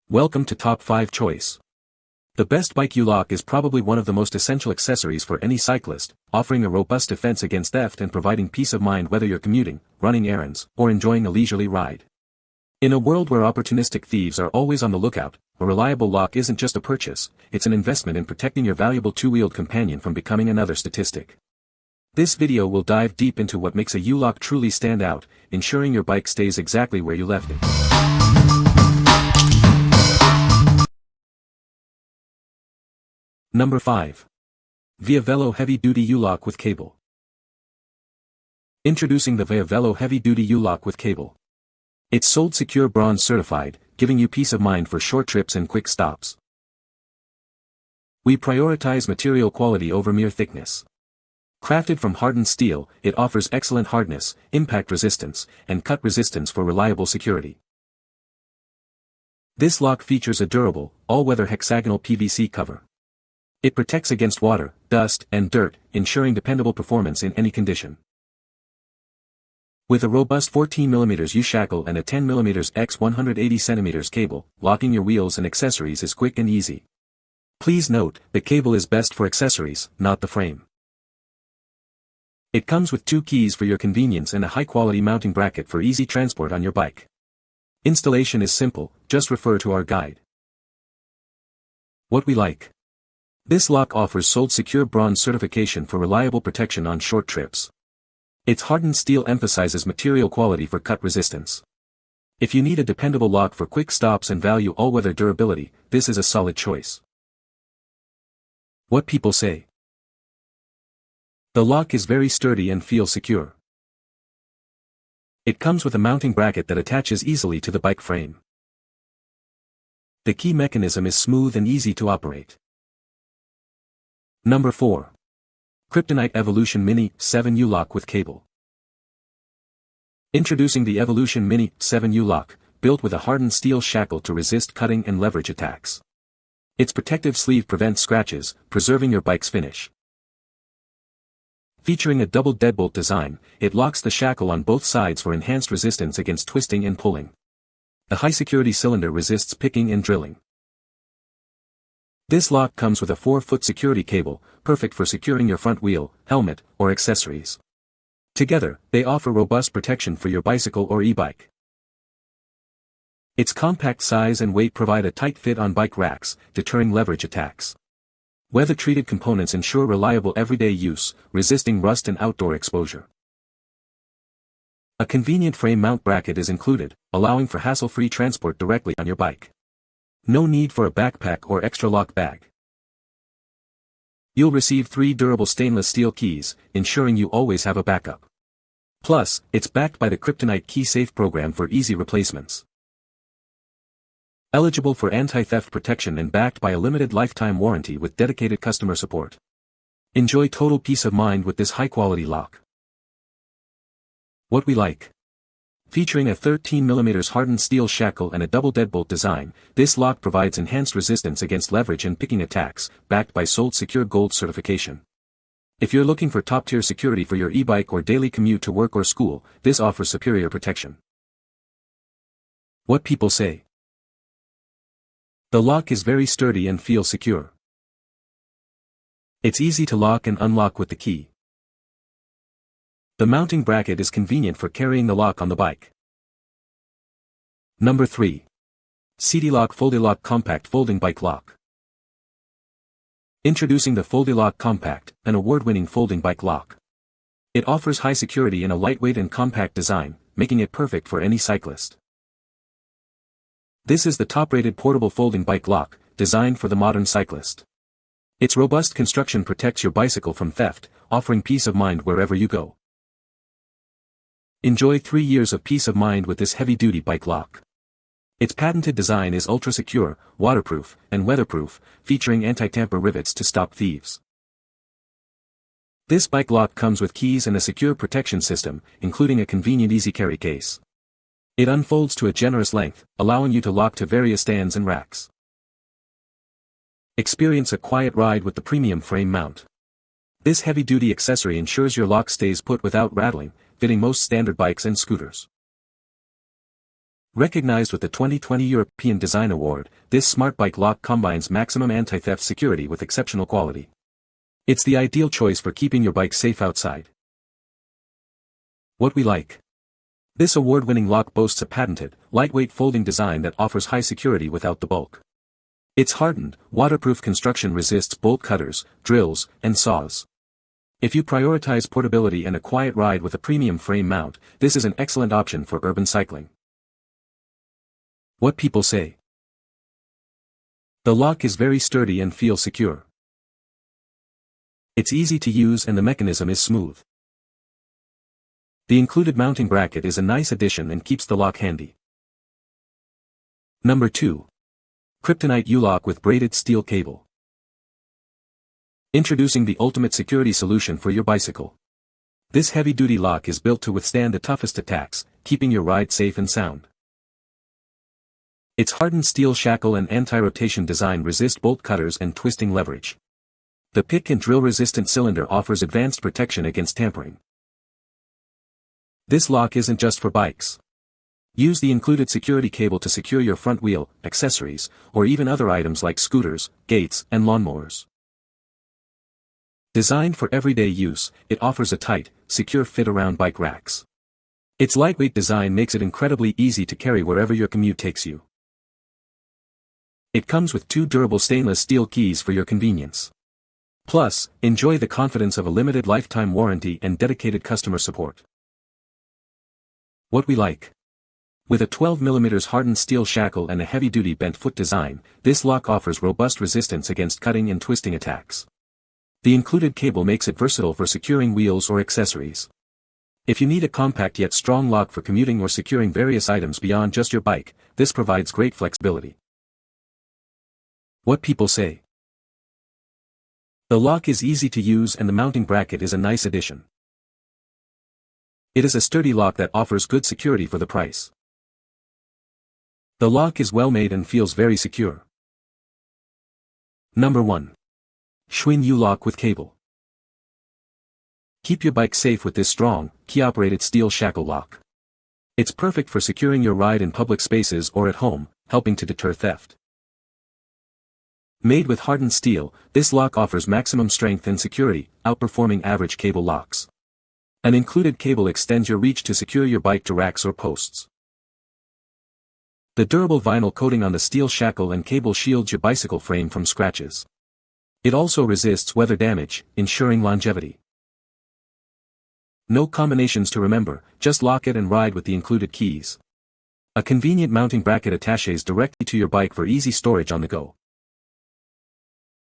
Welcome to Top 5 Choice. The best bike U-Lock is probably one of the most essential accessories for any cyclist, offering a robust defense against theft and providing peace of mind whether you're commuting, running errands, or enjoying a leisurely ride. In a world where opportunistic thieves are always on the lookout, a reliable lock isn't just a purchase, it's an investment in protecting your valuable two-wheeled companion from becoming another statistic. This video will dive deep into what makes a U-Lock truly stand out, ensuring your bike stays exactly where you left it. Number 5. Velo Heavy Duty U-Lock with Cable. Introducing the Velo Heavy Duty U-Lock with Cable. It's sold secure bronze certified, giving you peace of mind for short trips and quick stops. We prioritize material quality over mere thickness. Crafted from hardened steel, it offers excellent hardness, impact resistance, and cut resistance for reliable security. This lock features a durable, all-weather hexagonal PVC cover. It protects against water, dust, and dirt, ensuring dependable performance in any condition. With a robust 14mm U-shackle and a 10mm x 180cm cable, locking your wheels and accessories is quick and easy. Please note, the cable is best for accessories, not the frame. It comes with 2 keys for your convenience and a high-quality mounting bracket for easy transport on your bike. Installation is simple, just refer to our guide. What we like. This lock offers sold secure bronze certification for reliable protection on short trips. Its hardened steel emphasizes material quality for cut resistance. If you need a dependable lock for quick stops and value all-weather durability, this is a solid choice. What people say. The lock is very sturdy and feels secure. It comes with a mounting bracket that attaches easily to the bike frame. The key mechanism is smooth and easy to operate. Number 4. Kryptonite Evolution Mini 7 U-Lock with Cable. Introducing the Evolution Mini 7 U-Lock, built with a hardened steel shackle to resist cutting and leverage attacks. Its protective sleeve prevents scratches, preserving your bike's finish. Featuring a double deadbolt design, it locks the shackle on both sides for enhanced resistance against twisting and pulling. The high-security cylinder resists picking and drilling. This lock comes with a 4-foot security cable, perfect for securing your front wheel, helmet, or accessories. Together, they offer robust protection for your bicycle or e-bike. Its compact size and weight provide a tight fit on bike racks, deterring leverage attacks. Weather-treated components ensure reliable everyday use, resisting rust and outdoor exposure. A convenient frame mount bracket is included, allowing for hassle-free transport directly on your bike. No need for a backpack or extra lock bag. You'll receive 3 durable stainless steel keys, ensuring you always have a backup. Plus, it's backed by the Kryptonite Key Safe program for easy replacements. Eligible for anti-theft protection and backed by a limited lifetime warranty with dedicated customer support. Enjoy total peace of mind with this high-quality lock. What we like. Featuring a 13mm hardened steel shackle and a double deadbolt design, this lock provides enhanced resistance against leverage and picking attacks, backed by sold secure gold certification. If you're looking for top-tier security for your e-bike or daily commute to work or school, this offers superior protection. What people say. The lock is very sturdy and feels secure. It's easy to lock and unlock with the key. The mounting bracket is convenient for carrying the lock on the bike. Number 3. Seatylock FoldyLock Compact Folding Bike Lock. Introducing the FoldyLock Compact, an award-winning folding bike lock. It offers high security in a lightweight and compact design, making it perfect for any cyclist. This is the top-rated portable folding bike lock, designed for the modern cyclist. Its robust construction protects your bicycle from theft, offering peace of mind wherever you go. Enjoy 3 years of peace of mind with this heavy-duty bike lock. Its patented design is ultra-secure, waterproof, and weatherproof, featuring anti-tamper rivets to stop thieves. This bike lock comes with keys and a secure protection system, including a convenient easy-carry case. It unfolds to a generous length, allowing you to lock to various stands and racks. Experience a quiet ride with the premium frame mount. This heavy-duty accessory ensures your lock stays put without rattling, fitting most standard bikes and scooters. Recognized with the 2020 European Design Award, this smart bike lock combines maximum anti-theft security with exceptional quality. It's the ideal choice for keeping your bike safe outside. What we like. This award-winning lock boasts a patented, lightweight folding design that offers high security without the bulk. Its hardened, waterproof construction resists bolt cutters, drills, and saws. If you prioritize portability and a quiet ride with a premium frame mount, this is an excellent option for urban cycling. What people say. The lock is very sturdy and feels secure. It's easy to use and the mechanism is smooth. The included mounting bracket is a nice addition and keeps the lock handy. Number 2. Kryptonite U-Lock with braided steel cable. Introducing the ultimate security solution for your bicycle. This heavy-duty lock is built to withstand the toughest attacks, keeping your ride safe and sound. Its hardened steel shackle and anti-rotation design resist bolt cutters and twisting leverage. The pick and drill-resistant cylinder offers advanced protection against tampering. This lock isn't just for bikes. Use the included security cable to secure your front wheel, accessories, or even other items like scooters, gates, and lawnmowers. Designed for everyday use, it offers a tight, secure fit around bike racks. Its lightweight design makes it incredibly easy to carry wherever your commute takes you. It comes with 2 durable stainless steel keys for your convenience. Plus, enjoy the confidence of a limited lifetime warranty and dedicated customer support. What we like. With a 12mm hardened steel shackle and a heavy-duty bent foot design, this lock offers robust resistance against cutting and twisting attacks. The included cable makes it versatile for securing wheels or accessories. If you need a compact yet strong lock for commuting or securing various items beyond just your bike, this provides great flexibility. What people say. The lock is easy to use and the mounting bracket is a nice addition. It is a sturdy lock that offers good security for the price. The lock is well made and feels very secure. Number 1. Schwinn U-Lock with cable. Keep your bike safe with this strong, key-operated steel shackle lock. It's perfect for securing your ride in public spaces or at home, helping to deter theft. Made with hardened steel, this lock offers maximum strength and security, outperforming average cable locks. An included cable extends your reach to secure your bike to racks or posts. The durable vinyl coating on the steel shackle and cable shields your bicycle frame from scratches. It also resists weather damage, ensuring longevity. No combinations to remember, just lock it and ride with the included keys. A convenient mounting bracket attaches directly to your bike for easy storage on the go.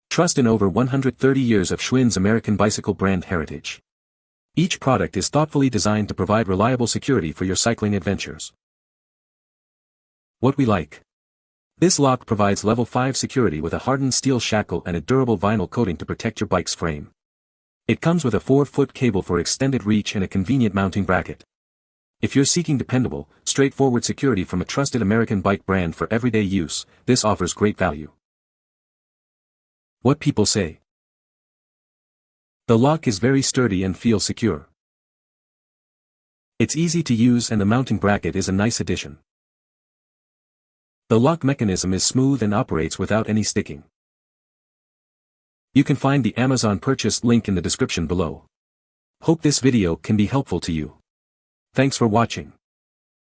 Trust in over 130 years of Schwinn's American bicycle brand heritage. Each product is thoughtfully designed to provide reliable security for your cycling adventures. What we like. This lock provides level 5 security with a hardened steel shackle and a durable vinyl coating to protect your bike's frame. It comes with a 4-foot cable for extended reach and a convenient mounting bracket. If you're seeking dependable, straightforward security from a trusted American bike brand for everyday use, this offers great value. What people say. The lock is very sturdy and feels secure. It's easy to use and the mounting bracket is a nice addition. The lock mechanism is smooth and operates without any sticking. You can find the Amazon purchase link in the description below. Hope this video can be helpful to you. Thanks for watching.